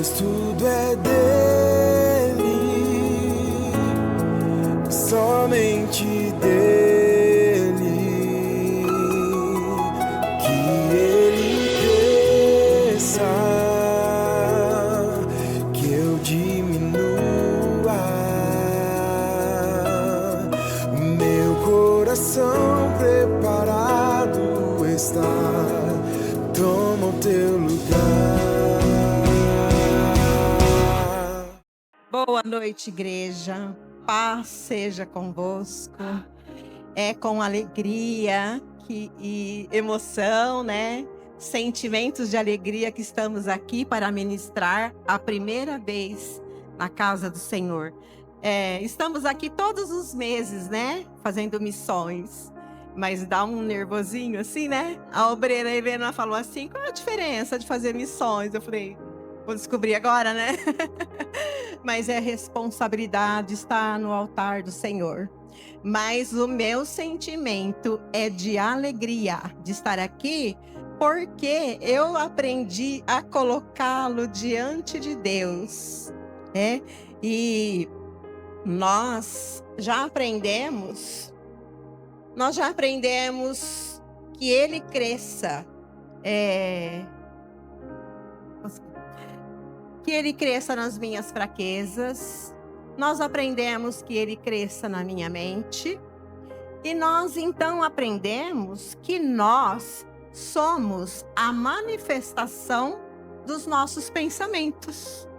pois tudo é dele, somente dele, que ele cresça, que eu diminua. O meu coração preparado está, toma o teu lugar. Boa noite, igreja. Paz seja convosco. É com alegria e emoção, né? Sentimentos de alegria que estamos aqui para ministrar a primeira vez na casa do Senhor. Estamos aqui todos os meses, né? Fazendo missões. Mas dá um nervosinho assim, né? A obreira Helena falou assim: qual a diferença de fazer missões? Eu falei: vou descobrir agora, né? Mas é responsabilidade estar no altar do Senhor. Mas o meu sentimento é de alegria de estar aqui, porque eu aprendi a colocá-lo diante de Deus, né? E nós já aprendemos que ele cresça, que ele cresça nas minhas fraquezas. Nós aprendemos que ele cresça na minha mente. E nós então aprendemos que nós somos a manifestação dos nossos pensamentos.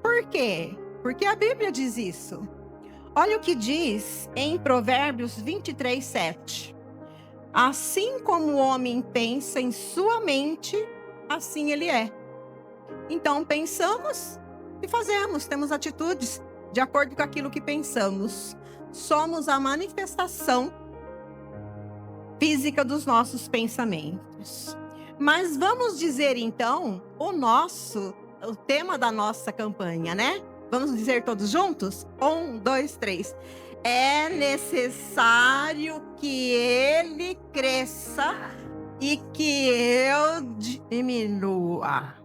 Por quê? Porque a Bíblia diz isso. Olha o que diz em Provérbios 23:7. Assim como o homem pensa em sua mente, assim ele é. Então pensamos e fazemos, temos atitudes de acordo com aquilo que pensamos. Somos a manifestação física dos nossos pensamentos. Mas vamos dizer então o tema da nossa campanha, né? Vamos dizer todos juntos? 1, 2, 3. É necessário que ele cresça e que eu diminua.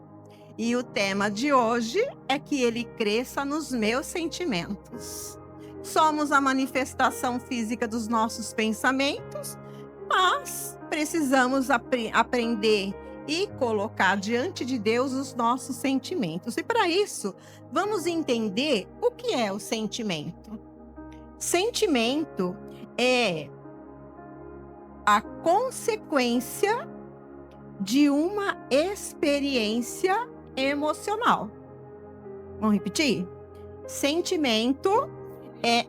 E o tema de hoje é que ele cresça nos meus sentimentos. Somos a manifestação física dos nossos pensamentos, mas precisamos aprender e colocar diante de Deus os nossos sentimentos. E para isso, vamos entender o que é o sentimento. Sentimento é a consequência de uma experiência emocional. Vamos repetir? Sentimento é...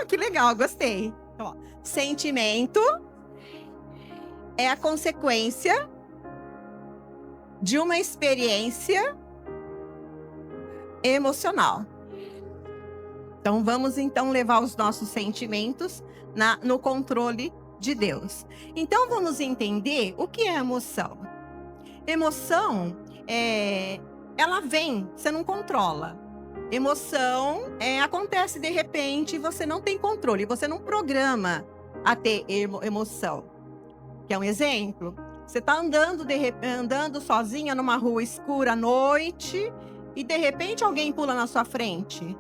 que legal, gostei. Então, sentimento é a consequência de uma experiência emocional. Então, vamos levar os nossos sentimentos no controle de Deus. Então, vamos entender o que é emoção. Emoção, ela vem, você não controla. Emoção acontece de repente e você não tem controle, você não programa a ter emoção. Quer um exemplo? Você está andando sozinha numa rua escura à noite e de repente alguém pula na sua frente.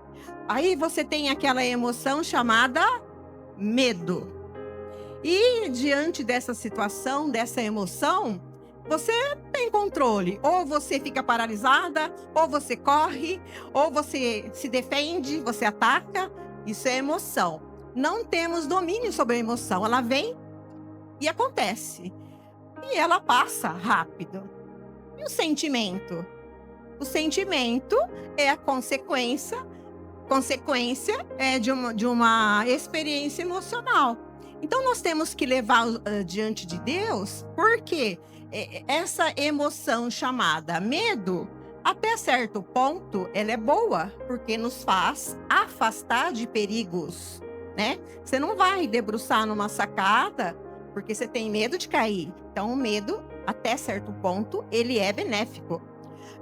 Aí você tem aquela emoção chamada medo. E diante dessa situação, dessa emoção, você tem controle. Ou você fica paralisada, ou você corre, ou você se defende, você ataca. Isso é emoção. Não temos domínio sobre a emoção. Ela vem e acontece. E ela passa rápido. E o sentimento? O sentimento é a consequência de uma experiência emocional. Então, nós temos que levar diante de Deus, porque essa emoção chamada medo, até certo ponto, ela é boa, porque nos faz afastar de perigos, né? Você não vai debruçar numa sacada, porque você tem medo de cair. Então, o medo, até certo ponto, ele é benéfico.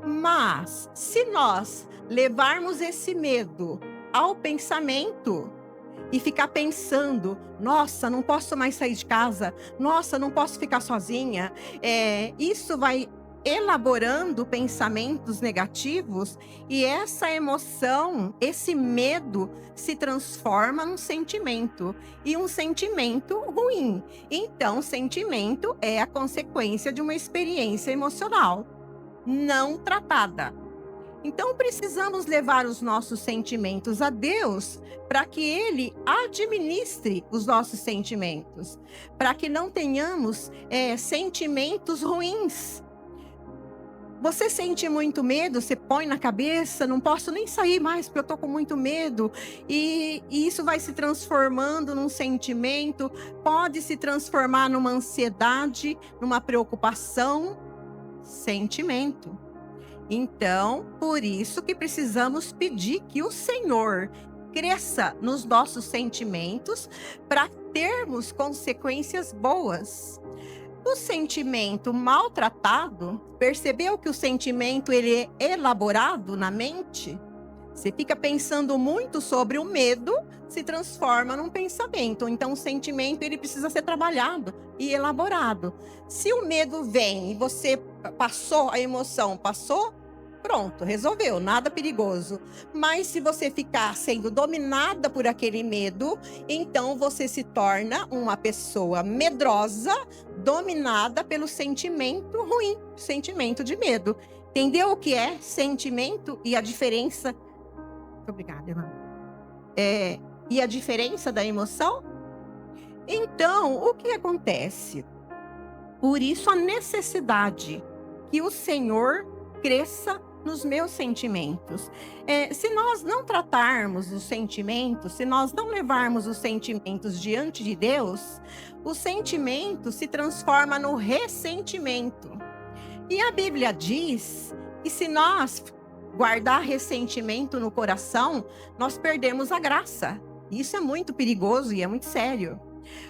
Mas, se nós levarmos esse medo ao pensamento e ficar pensando, nossa, não posso mais sair de casa, nossa, não posso ficar sozinha, isso vai elaborando pensamentos negativos e essa emoção, esse medo se transforma num sentimento e um sentimento ruim. Então, sentimento é a consequência de uma experiência emocional não tratada. Então, precisamos levar os nossos sentimentos a Deus para que Ele administre os nossos sentimentos, para que não tenhamos sentimentos ruins. Você sente muito medo, você põe na cabeça, não posso nem sair mais porque eu estou com muito medo. E isso vai se transformando num sentimento, pode se transformar numa ansiedade, numa preocupação, sentimento. Então, por isso que precisamos pedir que o Senhor cresça nos nossos sentimentos para termos consequências boas. O sentimento maltratado, percebeu que o sentimento ele é elaborado na mente? Você fica pensando muito sobre o medo, se transforma num pensamento. Então, o sentimento ele precisa ser trabalhado e elaborado. Se o medo vem e você passou, a emoção passou, pronto, resolveu, nada perigoso. Mas se você ficar sendo dominada por aquele medo, então você se torna uma pessoa medrosa, dominada pelo sentimento ruim, sentimento de medo. Entendeu o que é sentimento e a diferença? Muito obrigada, irmã. E a diferença da emoção? Então, o que acontece? Por isso a necessidade que o Senhor cresça nos meus sentimentos. Se nós não tratarmos os sentimentos, se nós não levarmos os sentimentos diante de Deus, o sentimento se transforma no ressentimento. E a Bíblia diz que se nós guardar ressentimento no coração, nós perdemos a graça. Isso é muito perigoso e é muito sério.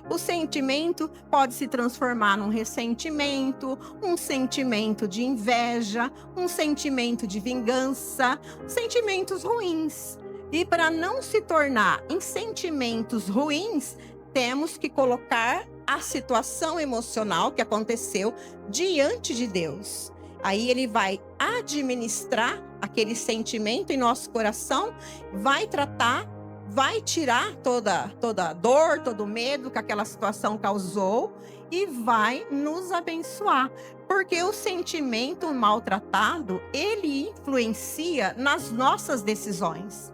O sentimento pode se transformar num ressentimento, um sentimento de inveja, um sentimento de vingança, sentimentos ruins. E para não se tornar em sentimentos ruins, temos que colocar a situação emocional que aconteceu diante de Deus. Aí ele vai administrar aquele sentimento em nosso coração, vai tratar, vai tirar toda a dor, todo o medo que aquela situação causou e vai nos abençoar. Porque o sentimento maltratado, ele influencia nas nossas decisões.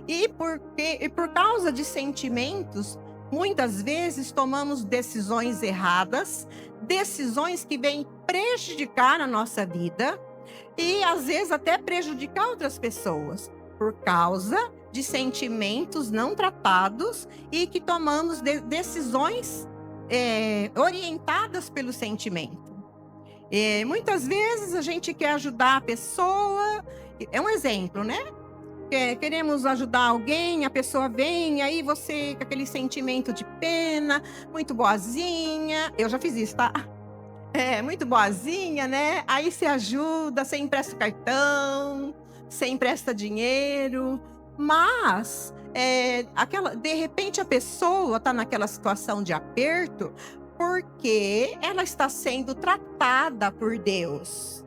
E por causa de sentimentos, muitas vezes tomamos decisões erradas, decisões que vêm prejudicar a nossa vida e às vezes até prejudicar outras pessoas, por causa de sentimentos não tratados e que tomamos decisões orientadas pelo sentimento. Muitas vezes a gente quer ajudar a pessoa, é um exemplo, né? Queremos ajudar alguém, a pessoa vem, aí você com aquele sentimento de pena, muito boazinha, eu já fiz isso, tá? Muito boazinha, né? Aí você ajuda, você empresta cartão, você empresta dinheiro, mas de repente a pessoa está naquela situação de aperto porque ela está sendo tratada por Deus.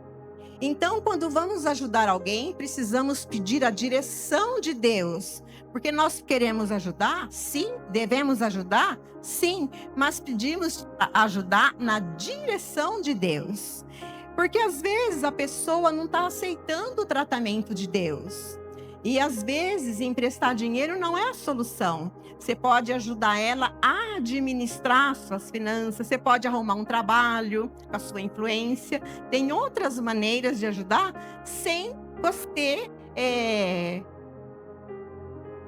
Então, quando vamos ajudar alguém, precisamos pedir a direção de Deus. Porque nós queremos ajudar? Sim. Devemos ajudar? Sim. Mas pedimos ajudar na direção de Deus. Porque às vezes a pessoa não está aceitando o tratamento de Deus. E às vezes emprestar dinheiro não é a solução. Você pode ajudar ela a administrar suas finanças, você pode arrumar um trabalho com a sua influência. Tem outras maneiras de ajudar sem você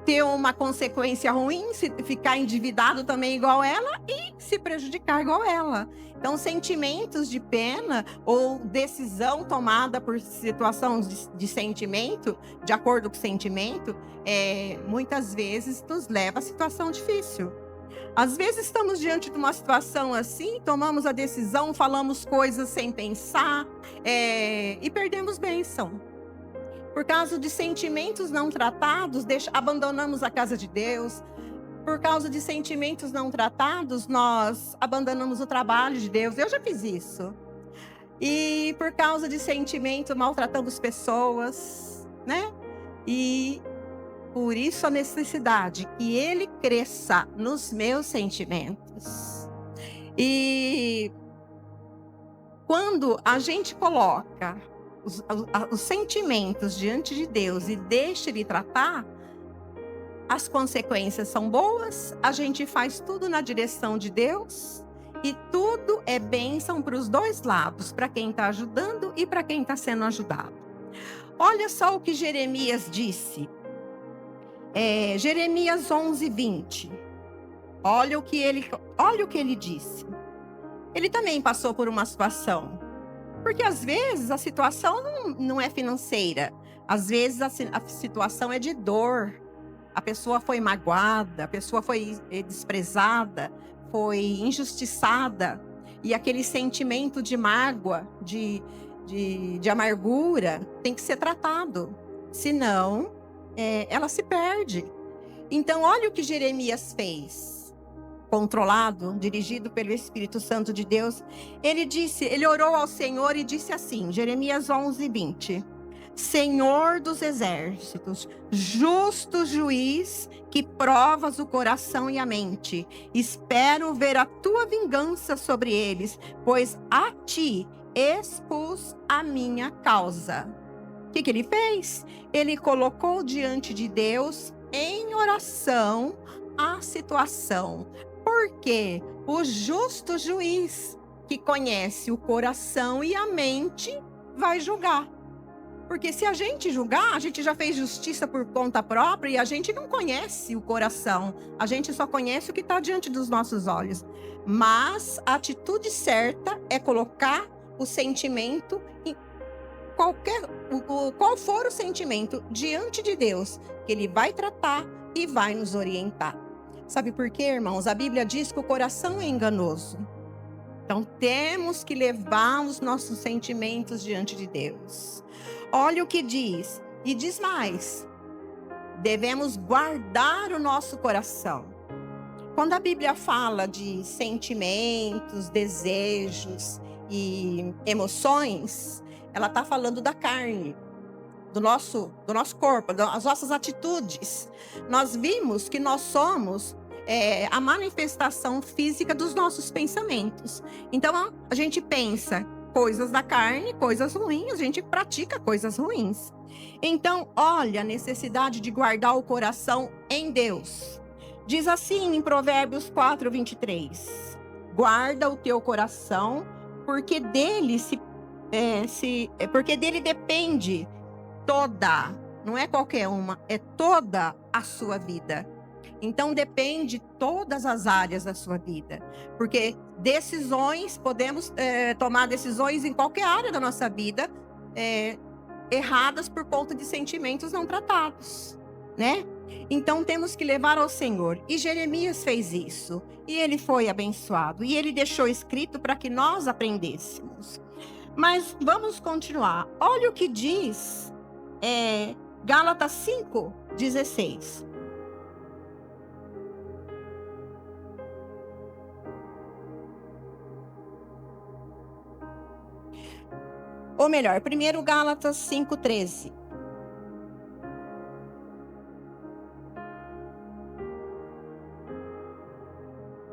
ter uma consequência ruim, se ficar endividado também igual ela e se prejudicar igual ela. Então, sentimentos de pena ou decisão tomada por situação de sentimento, de acordo com o sentimento, muitas vezes nos leva a situação difícil. Às vezes estamos diante de uma situação assim, tomamos a decisão, falamos coisas sem pensar e perdemos bênção. Por causa de sentimentos não tratados, abandonamos a casa de Deus. Por causa de sentimentos não tratados, nós abandonamos o trabalho de Deus. Eu já fiz isso. E por causa de sentimento, maltratamos pessoas, né? E por isso a necessidade que ele cresça nos meus sentimentos. E quando a gente coloca os sentimentos diante de Deus e deixa ele tratar, as consequências são boas, a gente faz tudo na direção de Deus e tudo é bênção para os dois lados, para quem está ajudando e para quem está sendo ajudado. Olha só o que Jeremias disse. Jeremias 11:20. Olha o que ele disse. Ele também passou por uma situação. Porque às vezes a situação não é financeira. Às vezes a situação é de dor. A pessoa foi magoada, a pessoa foi desprezada, foi injustiçada. E aquele sentimento de mágoa, de amargura, tem que ser tratado. Senão, ela se perde. Então, olha o que Jeremias fez. Controlado, dirigido pelo Espírito Santo de Deus. Ele orou ao Senhor e disse assim, Jeremias 11:20. Senhor dos exércitos, justo juiz, que provas o coração e a mente, espero ver a tua vingança sobre eles, pois a ti expus a minha causa. O que ele fez? Ele colocou diante de Deus, em oração, a situação. Porque o justo juiz, que conhece o coração e a mente, vai julgar. Porque se a gente julgar, a gente já fez justiça por conta própria e a gente não conhece o coração. A gente só conhece o que está diante dos nossos olhos. Mas a atitude certa é colocar o sentimento, qual for o sentimento, diante de Deus, que Ele vai tratar e vai nos orientar. Sabe por quê, irmãos? A Bíblia diz que o coração é enganoso. Então temos que levar os nossos sentimentos diante de Deus. Olha o que diz, e diz mais, devemos guardar o nosso coração. Quando a Bíblia fala de sentimentos, desejos e emoções, ela está falando da carne, do nosso corpo, das nossas atitudes. Nós vimos que nós somos a manifestação física dos nossos pensamentos. Então a gente pensa coisas da carne, coisas ruins, a gente pratica coisas ruins. Então, olha a necessidade de guardar o coração em Deus. Diz assim em Provérbios 4:23. Guarda o teu coração, porque dele porque dele depende toda, não é qualquer uma, é toda a sua vida. Então depende todas as áreas da sua vida, porque podemos tomar decisões em qualquer área da nossa vida, erradas por conta de sentimentos não tratados, né? Então temos que levar ao Senhor. E Jeremias fez isso, e ele foi abençoado, e ele deixou escrito para que nós aprendêssemos. Mas vamos continuar. Olha o que diz Gálatas 5:16. Ou melhor, primeiro Gálatas 5:13.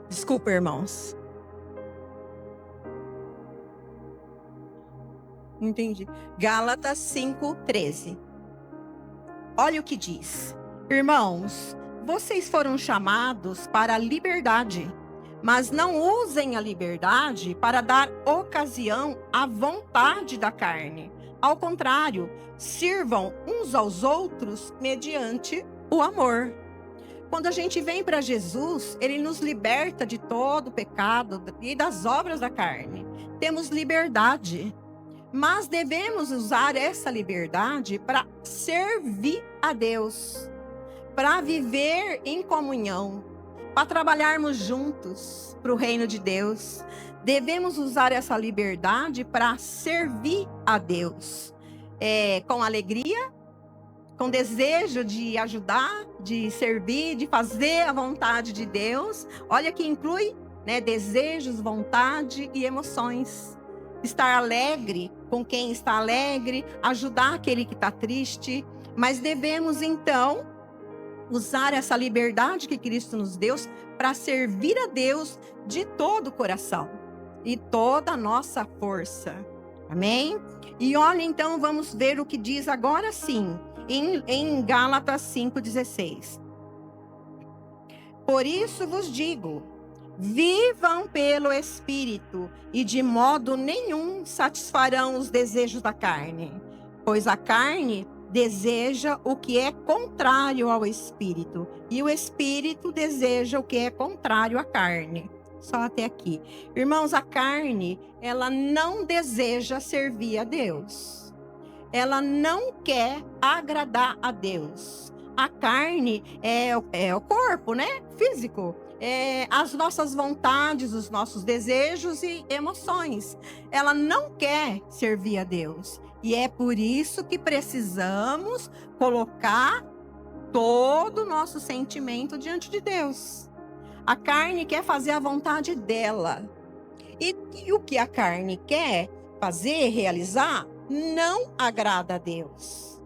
Desculpa, irmãos. Entendi. Gálatas 5:13. Olha o que diz. Irmãos, vocês foram chamados para a liberdade, mas não usem a liberdade para dar ocasião à vontade da carne. Ao contrário, sirvam uns aos outros mediante o amor. Quando a gente vem para Jesus, Ele nos liberta de todo o pecado e das obras da carne. Temos liberdade, mas devemos usar essa liberdade para servir a Deus, para viver em comunhão, para trabalharmos juntos para o reino de Deus. Devemos usar essa liberdade para servir a Deus, com alegria, com desejo de ajudar, de servir, de fazer a vontade de Deus. Olha que inclui, desejos, vontade e emoções. estar alegre com quem está alegre, ajudar aquele que está triste, mas devemos então usar essa liberdade que Cristo nos deu para servir a Deus de todo o coração e toda a nossa força. Amém? E olha, então, vamos ver o que diz agora sim, em Gálatas 5,16. Por isso vos digo, vivam pelo Espírito, e de modo nenhum satisfarão os desejos da carne, pois a carne deseja o que é contrário ao Espírito, e o Espírito deseja o que é contrário à carne. Só até aqui. Irmãos, a carne, ela não deseja servir a Deus. Ela não quer agradar a Deus. A carne é o corpo, né? Físico. As nossas vontades, os nossos desejos e emoções. Ela não quer servir a Deus. E é por isso que precisamos colocar todo o nosso sentimento diante de Deus. A carne quer fazer a vontade dela. E o que a carne quer fazer, realizar, não agrada a Deus.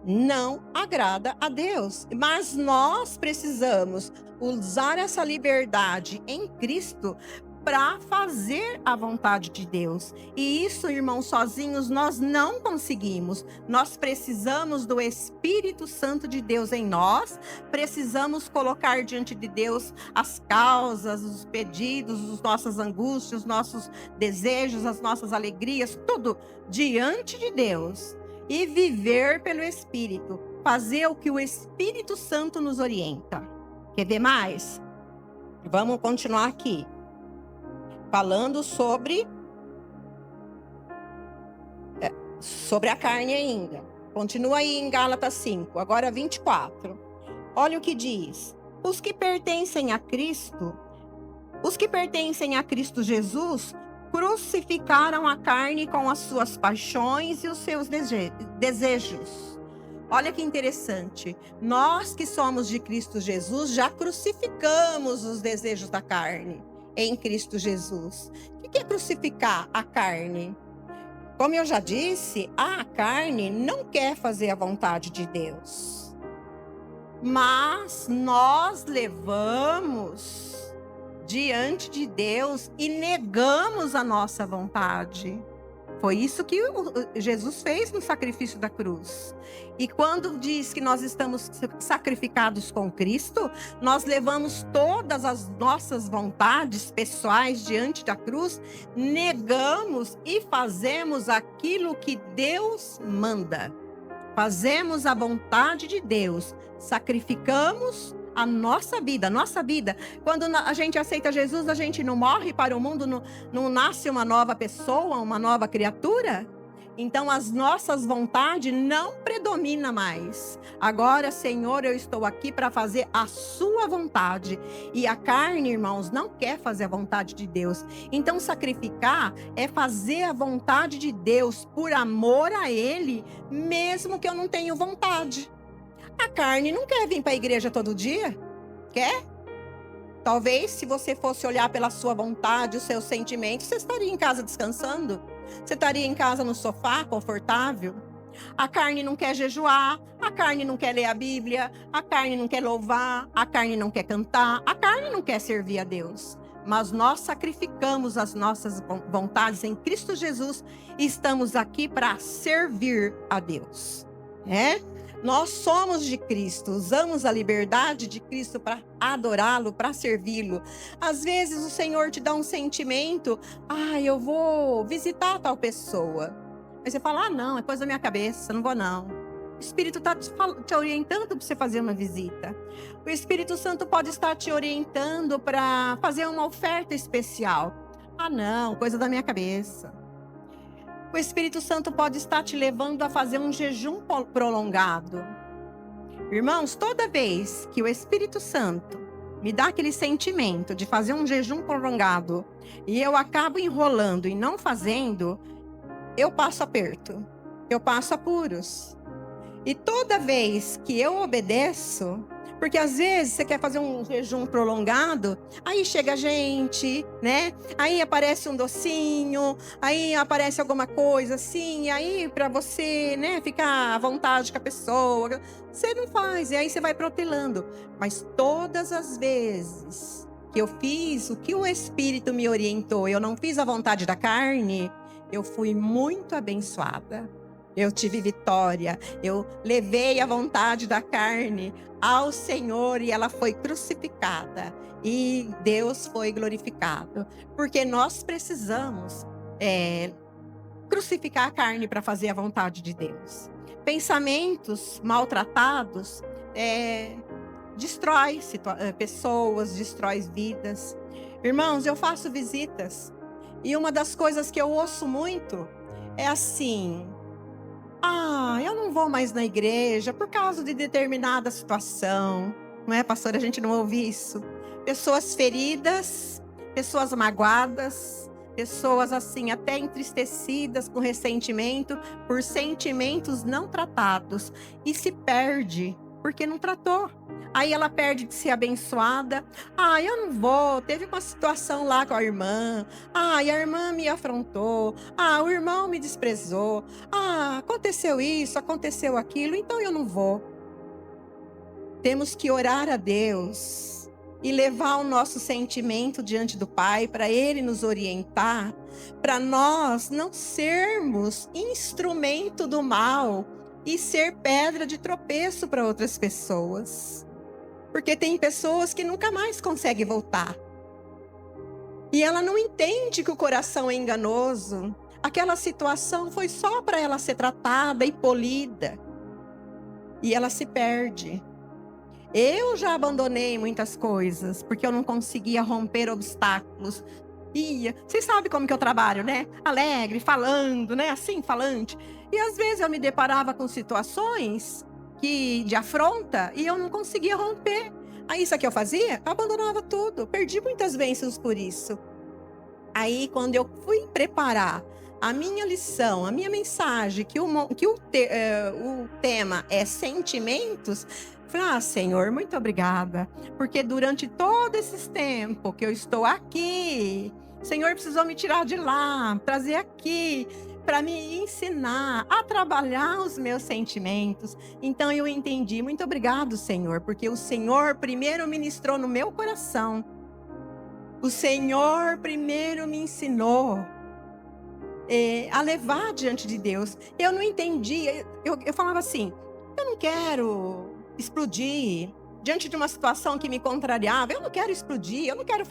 Não agrada a Deus. Mas nós precisamos usar essa liberdade em Cristo para fazer a vontade de Deus. E isso, irmãos, sozinhos nós não conseguimos. Nós precisamos do Espírito Santo de Deus em nós. Precisamos colocar diante de Deus as causas, os pedidos, as nossas angústias, os nossos desejos, as nossas alegrias, tudo diante de Deus. E viver pelo Espírito. Fazer o que o Espírito Santo nos orienta. Quer ver mais? Vamos continuar aqui. Falando sobre a carne ainda. Continua aí em Gálatas 5, agora 24. Olha o que diz. Os que pertencem a Cristo Jesus, crucificaram a carne com as suas paixões e os seus desejos. Olha que interessante. Nós que somos de Cristo Jesus, já crucificamos os desejos da carne. Em Cristo Jesus. O que é crucificar a carne? Como eu já disse, a carne não quer fazer a vontade de Deus. Mas nós levamos diante de Deus e negamos a nossa vontade. Foi isso que Jesus fez no sacrifício da cruz. E quando diz que nós estamos sacrificados com Cristo, nós levamos todas as nossas vontades pessoais diante da cruz, negamos e fazemos aquilo que Deus manda. Fazemos a vontade de Deus, sacrificamos a nossa vida. Quando a gente aceita Jesus, a gente não morre para o mundo, não nasce uma nova pessoa, uma nova criatura. Então as nossas vontades não predominam mais. Agora, Senhor, eu estou aqui para fazer a sua vontade. E a carne, irmãos, não quer fazer a vontade de Deus. Então sacrificar é fazer a vontade de Deus por amor a Ele, mesmo que eu não tenha vontade. A carne não quer vir para a igreja todo dia? Quer? Talvez, se você fosse olhar pela sua vontade, os seus sentimentos, você estaria em casa descansando? Você estaria em casa no sofá, confortável? A carne não quer jejuar, a carne não quer ler a Bíblia, a carne não quer louvar, a carne não quer cantar, a carne não quer servir a Deus. Mas nós sacrificamos as nossas vontades em Cristo Jesus e estamos aqui para servir a Deus. Nós somos de Cristo, usamos a liberdade de Cristo para adorá-lo, para servi-lo. Às vezes o Senhor te dá um sentimento, eu vou visitar tal pessoa. Aí você fala, não, é coisa da minha cabeça, não vou não. O Espírito está te orientando para você fazer uma visita. O Espírito Santo pode estar te orientando para fazer uma oferta especial. Não, coisa da minha cabeça. O Espírito Santo pode estar te levando a fazer um jejum prolongado. Irmãos, toda vez que o Espírito Santo me dá aquele sentimento de fazer um jejum prolongado e eu acabo enrolando e não fazendo, eu passo aperto, eu passo apuros. E toda vez que eu obedeço, Porque às vezes você quer fazer um jejum prolongado, aí chega gente, né? Aí aparece um docinho, aí aparece alguma coisa assim, e aí para você, né, ficar à vontade com a pessoa, você não faz, e aí você vai protelando. Mas todas as vezes que eu fiz o que o Espírito me orientou, eu não fiz a vontade da carne, eu fui muito abençoada. Eu tive vitória, eu levei a vontade da carne ao Senhor e ela foi crucificada. E Deus foi glorificado. Porque nós precisamos crucificar a carne para fazer a vontade de Deus. Pensamentos maltratados destrói pessoas, destrói vidas. Irmãos, eu faço visitas e uma das coisas que eu ouço muito é assim: eu não vou mais na igreja por causa de determinada situação. Não é, pastor? A gente não ouve isso. Pessoas feridas, pessoas magoadas, pessoas assim até entristecidas com ressentimento, por sentimentos não tratados. E se perde porque não tratou. Aí ela perde de ser abençoada. Eu não vou. Teve uma situação lá com a irmã. E a irmã me afrontou. O irmão me desprezou. Aconteceu isso, aconteceu aquilo, então eu não vou. Temos que orar a Deus e levar o nosso sentimento diante do Pai para Ele nos orientar, para nós não sermos instrumento do mal e ser pedra de tropeço para outras pessoas. Porque tem pessoas que nunca mais conseguem voltar. E ela não entende que o coração é enganoso. Aquela situação foi só para ela ser tratada e polida. E ela se perde. Eu já abandonei muitas coisas, porque eu não conseguia romper obstáculos. Vocês sabem como que eu trabalho, né? Alegre, falando, né? Assim, falante. E às vezes eu me deparava com situações de afronta e eu não conseguia romper. Aí isso que eu fazia? Eu abandonava tudo. Perdi muitas bênçãos por isso. Aí quando eu fui preparar a minha lição, a minha mensagem, que o tema é sentimentos, falei: Senhor, muito obrigada, porque durante todo esse tempo que eu estou aqui, o Senhor precisou me tirar de lá, trazer aqui, para me ensinar a trabalhar os meus sentimentos. Então eu entendi. Muito obrigado, Senhor, porque o Senhor primeiro ministrou no meu coração. O Senhor primeiro me ensinou a levar diante de Deus. Eu não entendia. Eu falava assim: eu não quero explodir diante de uma situação que me contrariava. Eu não quero explodir, eu não quero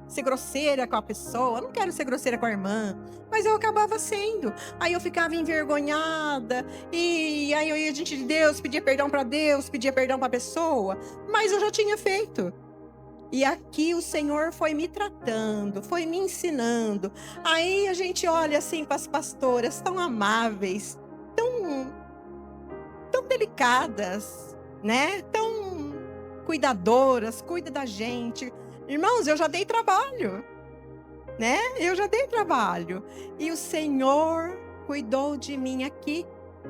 ser grosseira com a pessoa, eu não quero ser grosseira com a irmã. Mas eu acabava sendo. Aí eu ficava envergonhada, e aí eu ia diante de Deus, pedia perdão para Deus, pedia perdão para a pessoa, mas eu já tinha feito. E aqui o Senhor foi me tratando, foi me ensinando. Aí a gente olha assim para as pastoras tão amáveis, tão delicadas, né? Tão cuidadoras, cuida da gente. Irmãos, eu já dei trabalho, né? Eu já dei trabalho. E o Senhor cuidou de mim aqui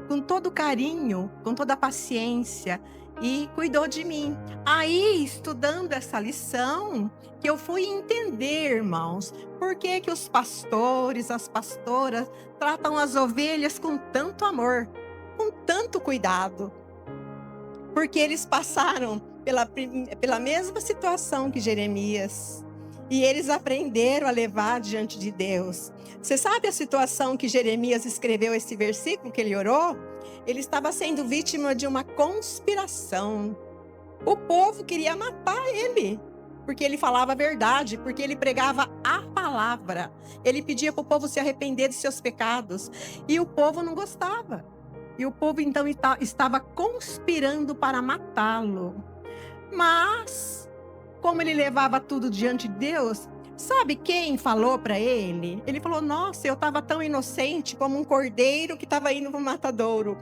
com todo carinho, com toda paciência, e cuidou de mim. Aí, estudando essa lição, que eu fui entender, irmãos, por que os pastores, as pastoras tratam as ovelhas com tanto amor, com tanto cuidado. Porque eles passaram pela mesma situação que Jeremias. E eles aprenderam a levar diante de Deus. Você sabe a situação que Jeremias escreveu esse versículo que ele orou? Ele estava sendo vítima de uma conspiração. O povo queria matar ele, porque ele falava a verdade, porque ele pregava a palavra. Ele pedia para o povo se arrepender dos seus pecados. E o povo não gostava. E o povo então estava conspirando para matá-lo. Mas, como ele levava tudo diante de Deus, sabe quem falou para ele? Ele falou: nossa, eu estava tão inocente como um cordeiro que estava indo para o matadouro.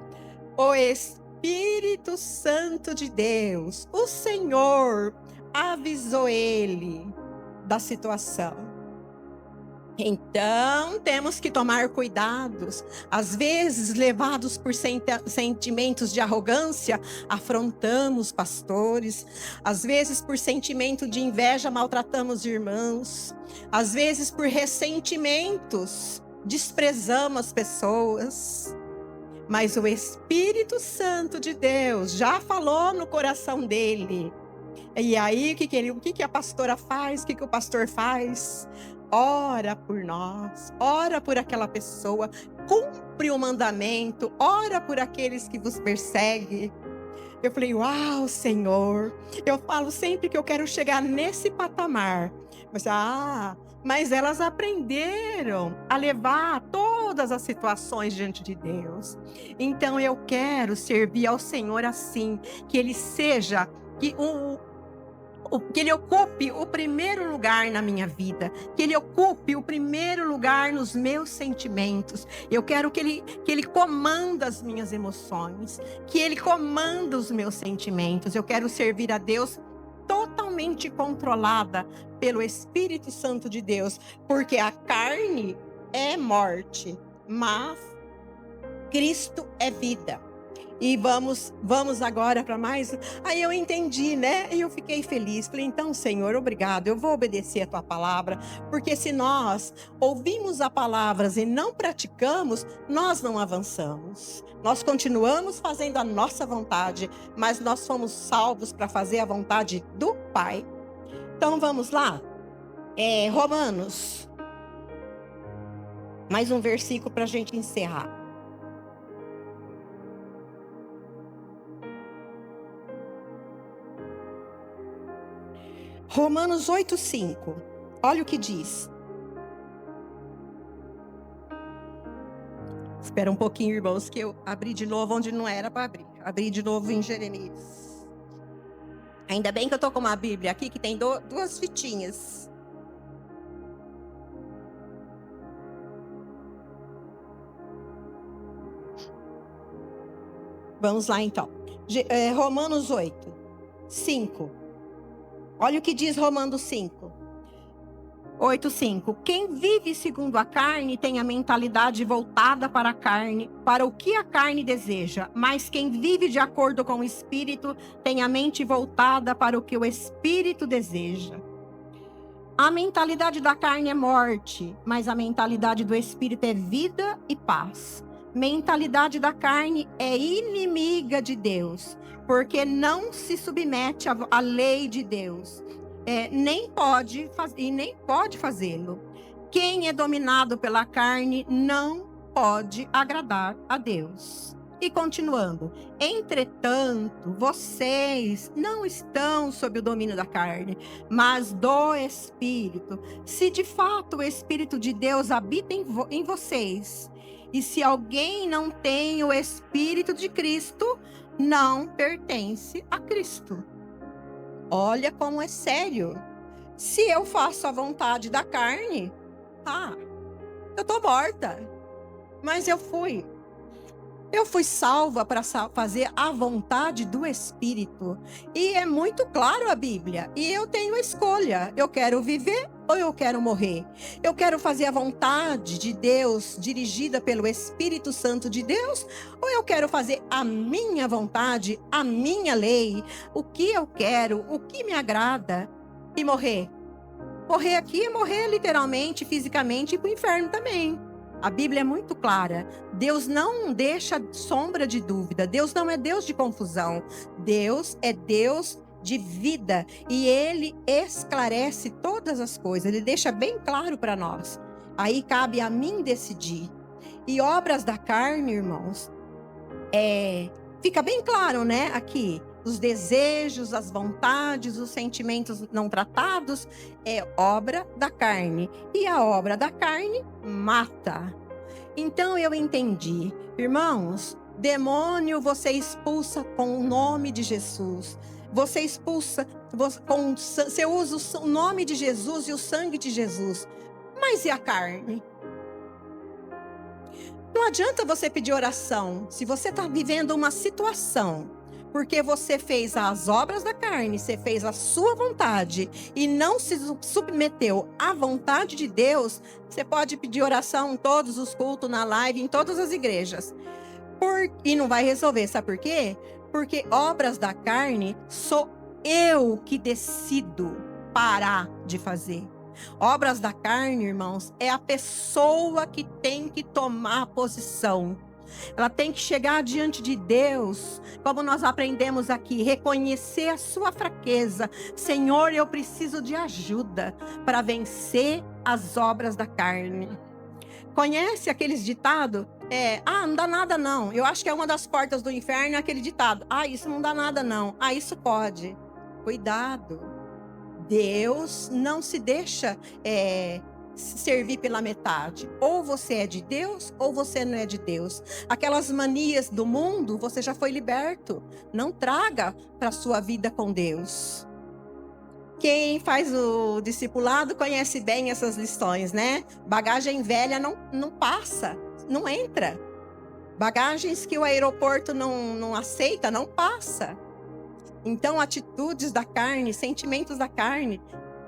O Espírito Santo de Deus, o Senhor, avisou ele da situação. Então, temos que tomar cuidados. Às vezes, levados por sentimentos de arrogância, afrontamos pastores. Às vezes, por sentimento de inveja, maltratamos irmãos. Às vezes, por ressentimentos, desprezamos as pessoas. Mas o Espírito Santo de Deus já falou no coração dele. E aí, o que a pastora faz? O que o pastor faz? Ora por nós, ora por aquela pessoa, cumpre o mandamento, ora por aqueles que vos perseguem. Eu falei, uau, Senhor, eu falo sempre que eu quero chegar nesse patamar. Mas elas aprenderam a levar todas as situações diante de Deus. Então eu quero servir ao Senhor assim, que Ele seja, que Ele ocupe o primeiro lugar na minha vida, que Ele ocupe o primeiro lugar nos meus sentimentos. Eu quero que Ele comanda as minhas emoções, que Ele comanda os meus sentimentos. Eu quero servir a Deus totalmente controlada pelo Espírito Santo de Deus, porque a carne é morte, mas Cristo é vida. E vamos agora para mais. Aí eu entendi, né? E eu fiquei feliz. Falei, então, Senhor, obrigado. Eu vou obedecer a tua palavra. Porque se nós ouvimos a palavra e não praticamos, nós não avançamos. Nós continuamos fazendo a nossa vontade, mas nós fomos salvos para fazer a vontade do Pai. Então vamos lá. Romanos. Mais um versículo para a gente encerrar. Romanos 8:5. Olha o que diz. Espera um pouquinho, irmãos, que eu abri de novo onde não era para abrir. Abri de novo em Jeremias. Ainda bem que eu tô com uma Bíblia aqui que tem duas fitinhas. Vamos lá então. Romanos 8:5. Olha o que diz Romanos 8:5. Quem vive segundo a carne tem a mentalidade voltada para a carne, para o que a carne deseja. Mas quem vive de acordo com o Espírito tem a mente voltada para o que o Espírito deseja. A mentalidade da carne é morte, mas a mentalidade do Espírito é vida e paz. Mentalidade da carne é inimiga de Deus, porque não se submete à lei de Deus, nem pode fazê-lo. Quem é dominado pela carne não pode agradar a Deus. E continuando, entretanto, vocês não estão sob o domínio da carne, mas do Espírito. Se de fato o Espírito de Deus habita em vocês, e se alguém não tem o Espírito de Cristo, não pertence a Cristo. Olha como é sério. Se eu faço a vontade da carne, eu estou morta. Mas eu fui salva para fazer a vontade do Espírito. E é muito claro a Bíblia. E eu tenho escolha. Eu quero viver ou eu quero morrer? Eu quero fazer a vontade de Deus, dirigida pelo Espírito Santo de Deus, ou eu quero fazer a minha vontade, a minha lei, o que eu quero, o que me agrada, e morrer? Morrer aqui é morrer literalmente, fisicamente, e para o inferno também. A Bíblia é muito clara. Deus não deixa sombra de dúvida. Deus não é Deus de confusão. Deus é Deus de vida, e Ele esclarece todas as coisas, Ele deixa bem claro para nós. Aí cabe a mim decidir. E obras da carne, irmãos, fica bem claro, né, aqui, os desejos, as vontades, os sentimentos não tratados, é obra da carne, e a obra da carne mata. Então eu entendi, irmãos, demônio você expulsa com o nome de Jesus. Você expulsa, você usa o nome de Jesus e o sangue de Jesus. Mas e a carne? Não adianta você pedir oração. Se você está vivendo uma situação, porque você fez as obras da carne, você fez a sua vontade e não se submeteu à vontade de Deus, você pode pedir oração em todos os cultos, na live, em todas as igrejas. E não vai resolver, sabe por quê? Porque obras da carne sou eu que decido parar de fazer. Obras da carne, irmãos, é a pessoa que tem que tomar posição. Ela tem que chegar diante de Deus, como nós aprendemos aqui, reconhecer a sua fraqueza. Senhor, eu preciso de ajuda para vencer as obras da carne. Conhece aqueles ditados? Não dá nada não. Eu acho que é uma das portas do inferno, aquele ditado. Isso não dá nada não. Isso pode. Cuidado. Deus não se deixa servir pela metade. Ou você é de Deus, ou você não é de Deus. Aquelas manias do mundo, você já foi liberto. Não traga para a sua vida com Deus. Quem faz o discipulado conhece bem essas lições, né? Bagagem velha não passa, não entra. Bagagens que o aeroporto não aceita, não passa. Então, atitudes da carne, sentimentos da carne,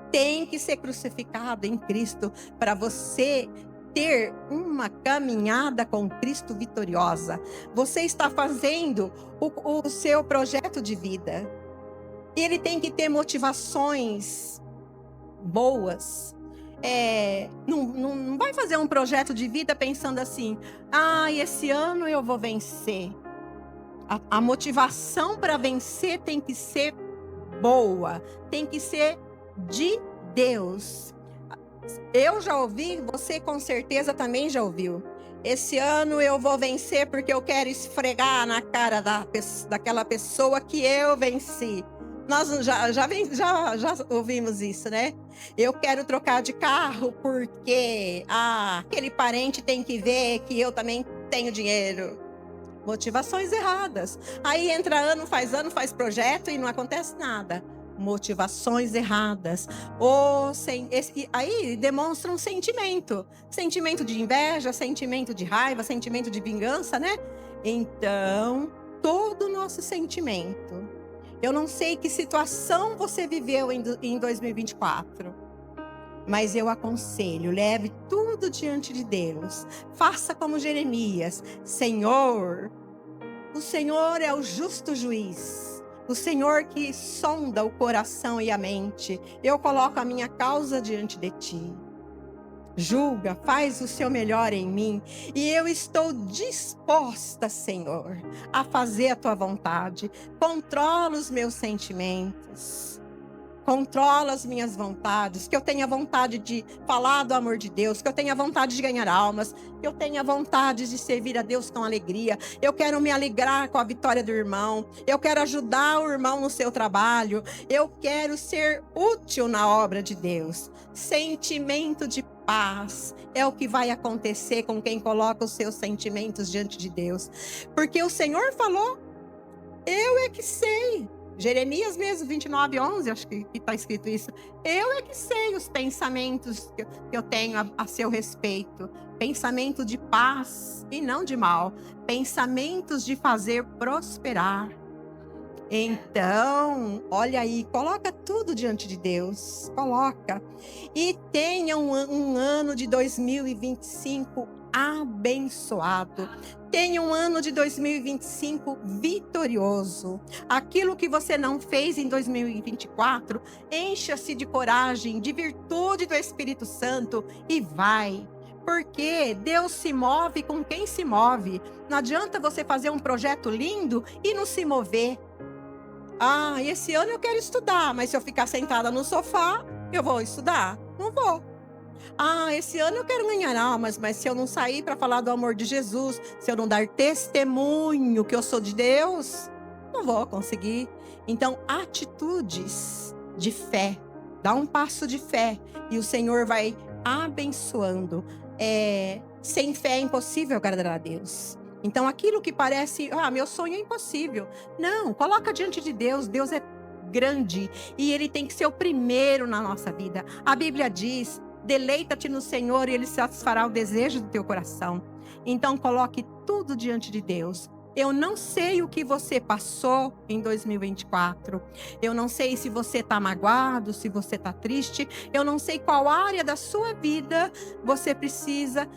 tem que ser crucificado em Cristo para você ter uma caminhada com Cristo vitoriosa. Você está fazendo o seu projeto de vida. Ele tem que ter motivações boas. Não vai fazer um projeto de vida pensando assim, esse ano eu vou vencer. A motivação para vencer tem que ser boa, tem que ser de Deus. Eu já ouvi, você com certeza também já ouviu. Esse ano eu vou vencer porque eu quero esfregar na cara daquela pessoa que eu venci. Nós já ouvimos isso, né? Eu quero trocar de carro porque aquele parente tem que ver que eu também tenho dinheiro. Motivações erradas. Aí entra ano, faz projeto e não acontece nada. Motivações erradas. Aí demonstra um sentimento. Sentimento de inveja, sentimento de raiva, sentimento de vingança, né? Então, todo o nosso sentimento. Eu não sei que situação você viveu em 2024, mas eu aconselho, leve tudo diante de Deus. Faça como Jeremias. Senhor, o Senhor é o justo juiz. O Senhor que sonda o coração e a mente. Eu coloco a minha causa diante de ti. Julga, faz o seu melhor em mim. E eu estou disposta, Senhor, a fazer a tua vontade. Controla os meus sentimentos. Controla as minhas vontades. Que eu tenha vontade de falar do amor de Deus. Que eu tenha vontade de ganhar almas. Que eu tenha vontade de servir a Deus com alegria. Eu quero me alegrar com a vitória do irmão. Eu quero ajudar o irmão no seu trabalho. Eu quero ser útil na obra de Deus. Sentimento de paz é o que vai acontecer com quem coloca os seus sentimentos diante de Deus. Porque o Senhor falou, eu é que sei. Jeremias mesmo, 29:11, acho que está escrito isso. Eu é que sei os pensamentos que eu tenho a seu respeito. Pensamento de paz e não de mal. Pensamentos de fazer prosperar. Então, olha aí, coloca tudo diante de Deus, coloca. E tenha um ano de 2025 abençoado. Tenha um ano de 2025 vitorioso. Aquilo que você não fez em 2024, encha-se de coragem, de virtude do Espírito Santo e vai. Porque Deus se move com quem se move. Não adianta você fazer um projeto lindo e não se mover. Esse ano eu quero estudar, mas se eu ficar sentada no sofá, eu vou estudar? Não vou. Esse ano eu quero ganhar almas, mas se eu não sair para falar do amor de Jesus, se eu não dar testemunho que eu sou de Deus, não vou conseguir. Então, atitudes de fé. Dá um passo de fé e o Senhor vai abençoando. Sem fé é impossível agradar a Deus. Então, aquilo que parece, meu sonho é impossível. Não, coloca diante de Deus. Deus é grande e Ele tem que ser o primeiro na nossa vida. A Bíblia diz, deleita-te no Senhor e Ele satisfará o desejo do teu coração. Então, coloque tudo diante de Deus. Eu não sei o que você passou em 2024. Eu não sei se você está magoado, se você está triste. Eu não sei qual área da sua vida você precisa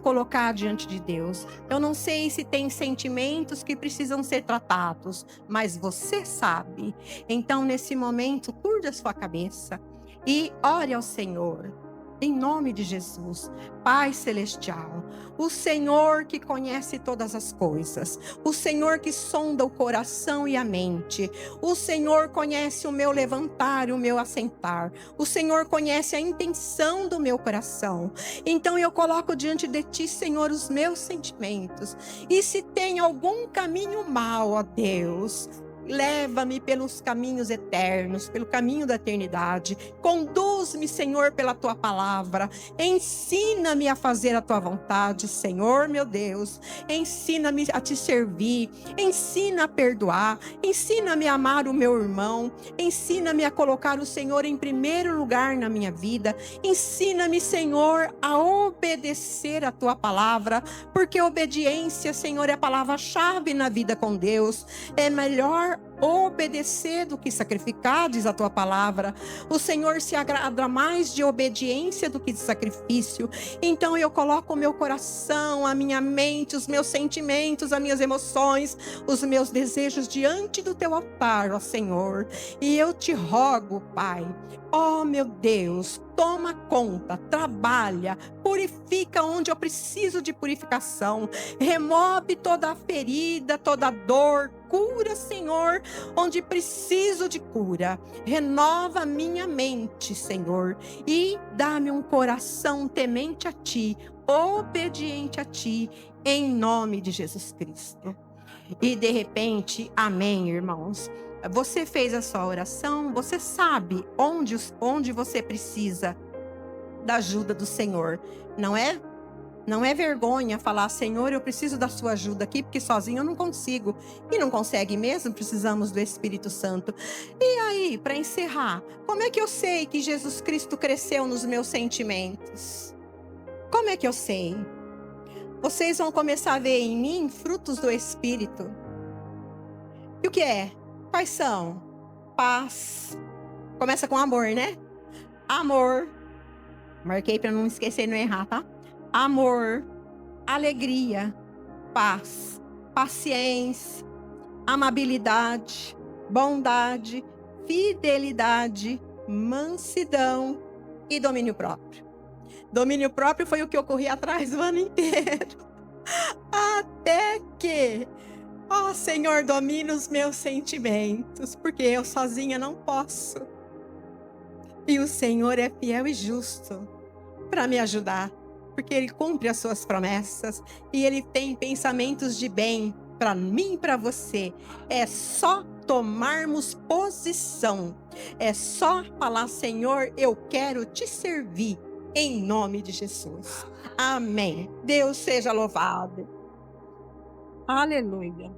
colocar diante de Deus. Eu não sei se tem sentimentos que precisam ser tratados, mas você sabe. Então, nesse momento, curva a sua cabeça e ore ao Senhor. Em nome de Jesus, Pai Celestial, o Senhor que conhece todas as coisas, o Senhor que sonda o coração e a mente, o Senhor conhece o meu levantar e o meu assentar, o Senhor conhece a intenção do meu coração. Então eu coloco diante de Ti, Senhor, os meus sentimentos, e se tem algum caminho mau, ó Deus, leva-me pelos caminhos eternos, pelo caminho da eternidade. Conduz-me, Senhor, pela Tua palavra. Ensina-me a fazer a Tua vontade, Senhor, meu Deus. Ensina-me a Te servir. Ensina a perdoar. Ensina-me a amar o meu irmão. Ensina-me a colocar o Senhor em primeiro lugar na minha vida. Ensina-me, Senhor, a obedecer a Tua palavra, porque obediência, Senhor, é a palavra-chave na vida com Deus. É melhor obedecer do que sacrificar, diz a tua palavra. O Senhor se agrada mais de obediência do que de sacrifício. Então eu coloco o meu coração, a minha mente, os meus sentimentos, as minhas emoções, os meus desejos diante do teu altar, ó Senhor. E eu te rogo, Pai, ó meu Deus, toma conta, trabalha, purifica onde eu preciso de purificação, remove toda a ferida, toda a dor, cura, Senhor, onde preciso de cura. Renova a minha mente, Senhor, e dá-me um coração temente a Ti, obediente a Ti, em nome de Jesus Cristo. E de repente, amém, irmãos. Você fez a sua oração, você sabe onde você precisa da ajuda do Senhor. Não é vergonha falar, Senhor, eu preciso da sua ajuda aqui, porque sozinho eu não consigo. E não consegue mesmo, precisamos do Espírito Santo. E aí, para encerrar, como é que eu sei que Jesus Cristo cresceu nos meus sentimentos? Como é que eu sei? Vocês vão começar a ver em mim frutos do Espírito. E o que é? Quais são? Paz. Começa com amor, né? Amor. Marquei para não esquecer e não errar, tá? Amor, alegria, paz, paciência, amabilidade, bondade, fidelidade, mansidão e domínio próprio. Domínio próprio foi o que eu corri atrás o ano inteiro. Até que, ó Senhor, domina os meus sentimentos, porque eu sozinha não posso. E o Senhor é fiel e justo para me ajudar, porque Ele cumpre as suas promessas e Ele tem pensamentos de bem para mim e para você. É só tomarmos posição. É só falar, Senhor, eu quero te servir, em nome de Jesus. Amém. Deus seja louvado. Aleluia.